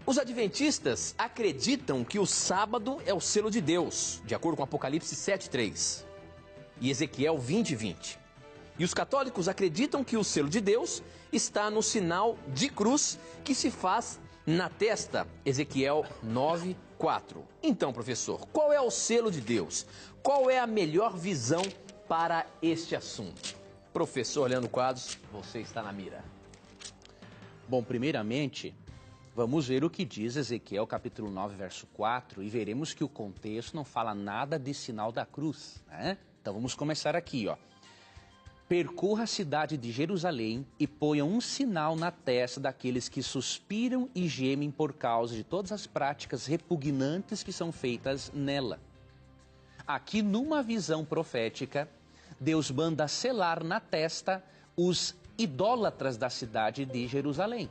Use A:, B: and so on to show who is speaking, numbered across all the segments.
A: Os adventistas acreditam que o sábado é o selo de Deus, de acordo com Apocalipse 7:3 e Ezequiel 20:20. E os católicos acreditam que o selo de Deus está no sinal de cruz que se faz na testa, Ezequiel 9:4. Então, professor, qual é o selo de Deus? Qual é a melhor visão para este assunto? Professor Leandro Quadros, você está na mira.
B: Bom, primeiramente, vamos ver o que diz Ezequiel capítulo 9, verso 4, e veremos que o contexto não fala nada de sinal da cruz, né? Então vamos começar aqui, ó. Percorra a cidade de Jerusalém e ponha um sinal na testa daqueles que suspiram e gemem por causa de todas as práticas repugnantes que são feitas nela. Aqui, numa visão profética, Deus manda selar na testa os idólatras da cidade de Jerusalém.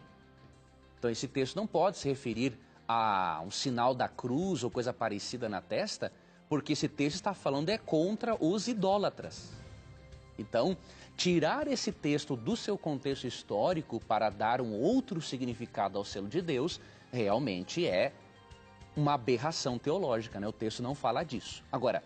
B: Então esse texto não pode se referir a um sinal da cruz ou coisa parecida na testa, porque esse texto está falando contra os idólatras. Então, tirar esse texto do seu contexto histórico para dar um outro significado ao selo de Deus, realmente é uma aberração teológica, né? O texto não fala disso. Agora,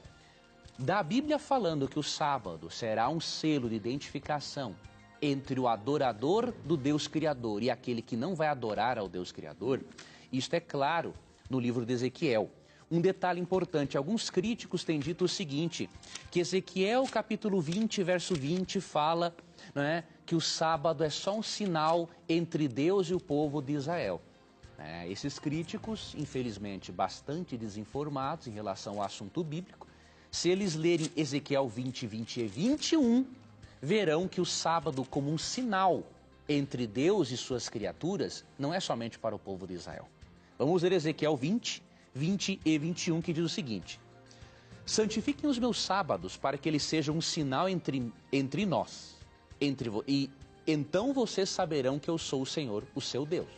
B: da Bíblia falando que o sábado será um selo de identificação entre o adorador do Deus Criador e aquele que não vai adorar ao Deus Criador, isto é claro no livro de Ezequiel. Um detalhe importante, alguns críticos têm dito o seguinte, que Ezequiel capítulo 20, verso 20 fala, né, que o sábado é só um sinal entre Deus e o povo de Israel. Esses críticos, infelizmente, bastante desinformados em relação ao assunto bíblico, se eles lerem Ezequiel 20, 20 e 21, verão que o sábado como um sinal entre Deus e suas criaturas não é somente para o povo de Israel. Vamos ler Ezequiel 20, 20 e 21, que diz o seguinte: santifiquem os meus sábados para que eles sejam um sinal entre nós, e então vocês saberão que eu sou o Senhor, o seu Deus.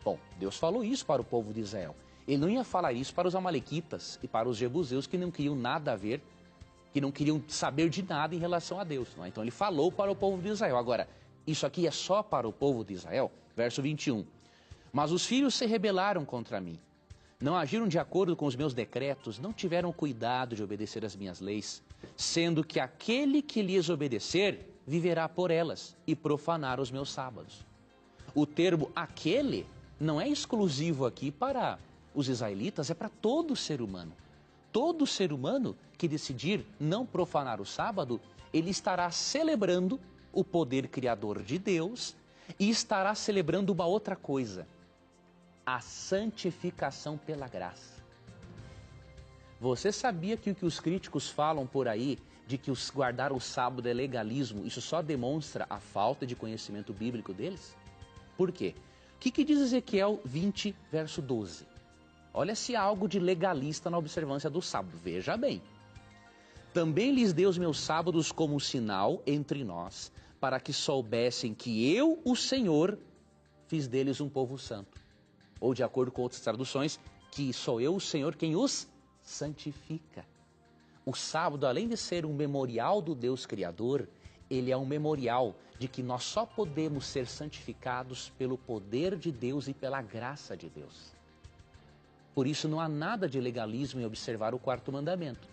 B: Bom, Deus falou isso para o povo de Israel. Ele não ia falar isso para os amalequitas e para os jebuseus que não queriam nada a ver, que não queriam saber de nada em relação a Deus. Não é? Então ele falou para o povo de Israel. Agora, isso aqui é só para o povo de Israel? Verso 21. Mas os filhos se rebelaram contra mim. Não agiram de acordo com os meus decretos, não tiveram cuidado de obedecer às minhas leis, sendo que aquele que lhes obedecer viverá por elas e profanar os meus sábados. O termo aquele não é exclusivo aqui para os israelitas, é para todo ser humano. Todo ser humano que decidir não profanar o sábado, ele estará celebrando o poder criador de Deus e estará celebrando uma outra coisa: a santificação pela graça. Você sabia que o que os críticos falam por aí, de que guardar o sábado é legalismo, isso só demonstra a falta de conhecimento bíblico deles? Por quê? O que diz Ezequiel 20, verso 12? Olha se há algo de legalista na observância do sábado. Veja bem. Também lhes dei os meus sábados como um sinal entre nós, para que soubessem que eu, o Senhor, fiz deles um povo santo. Ou, de acordo com outras traduções, que sou eu, o Senhor, quem os santifica. O sábado, além de ser um memorial do Deus Criador, ele é um memorial de que nós só podemos ser santificados pelo poder de Deus e pela graça de Deus. Por isso não há nada de legalismo em observar o quarto mandamento.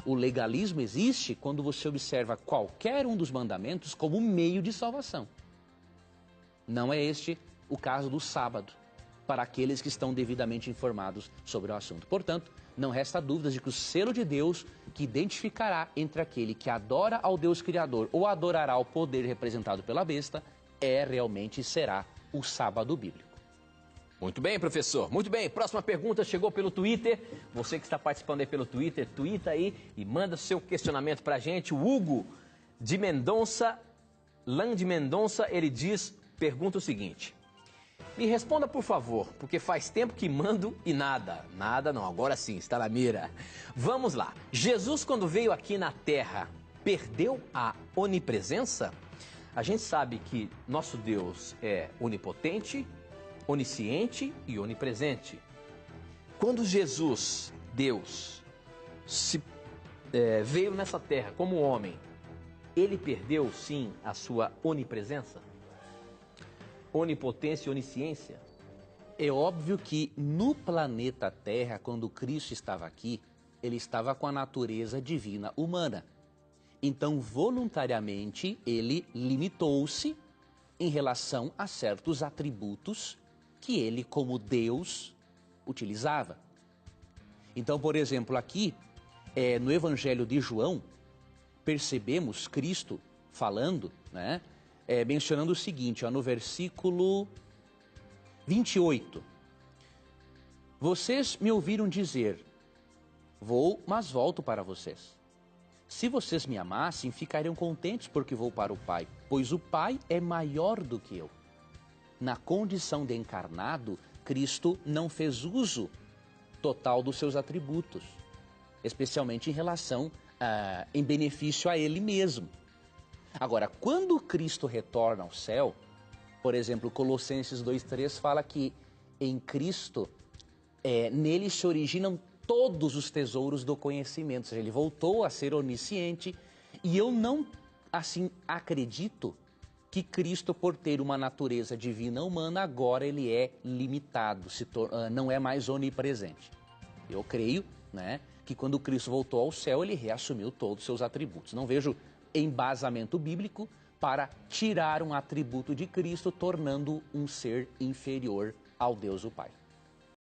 B: O legalismo existe quando você observa qualquer um dos mandamentos como meio de salvação. Não é este o caso do sábado, para aqueles que estão devidamente informados sobre o assunto. Portanto, não resta dúvidas de que o selo de Deus que identificará entre aquele que adora ao Deus Criador ou adorará o poder representado pela besta é realmente e será o sábado bíblico.
A: Muito bem, professor. Muito bem. Próxima pergunta chegou pelo Twitter. Você que está participando aí pelo Twitter, tuita aí e manda seu questionamento para a gente. O Hugo de Mendonça, ele pergunta o seguinte: me responda, por favor, porque faz tempo que mando e nada. Nada não, agora sim, está na mira. Vamos lá. Jesus, quando veio aqui na Terra, perdeu a onipresença? A gente sabe que nosso Deus é onipotente, onisciente e onipresente. Quando Jesus, Deus, veio nessa terra como homem, ele perdeu sim a sua onipresença? Onipotência e onisciência?
B: É óbvio que no planeta Terra, quando Cristo estava aqui, ele estava com a natureza divina humana. Então, voluntariamente, ele limitou-se em relação a certos atributos que ele, como Deus, utilizava. Então, por exemplo, aqui, no Evangelho de João, percebemos Cristo falando, né, mencionando o seguinte, ó, no versículo 28. Vocês me ouviram dizer, vou, mas volto para vocês. Se vocês me amassem, ficariam contentes porque vou para o Pai, pois o Pai é maior do que eu. Na condição de encarnado, Cristo não fez uso total dos seus atributos, especialmente em relação, em benefício a Ele mesmo. Agora, quando Cristo retorna ao céu, por exemplo, Colossenses 2,3 fala que em Cristo, nele se originam todos os tesouros do conhecimento, ou seja, ele voltou a ser onisciente, e eu não, assim, acredito que Cristo, por ter uma natureza divina humana, agora ele é limitado, não é mais onipresente. Eu creio, né, que quando Cristo voltou ao céu, ele reassumiu todos os seus atributos. Não vejo embasamento bíblico para tirar um atributo de Cristo, tornando um ser inferior ao Deus o Pai.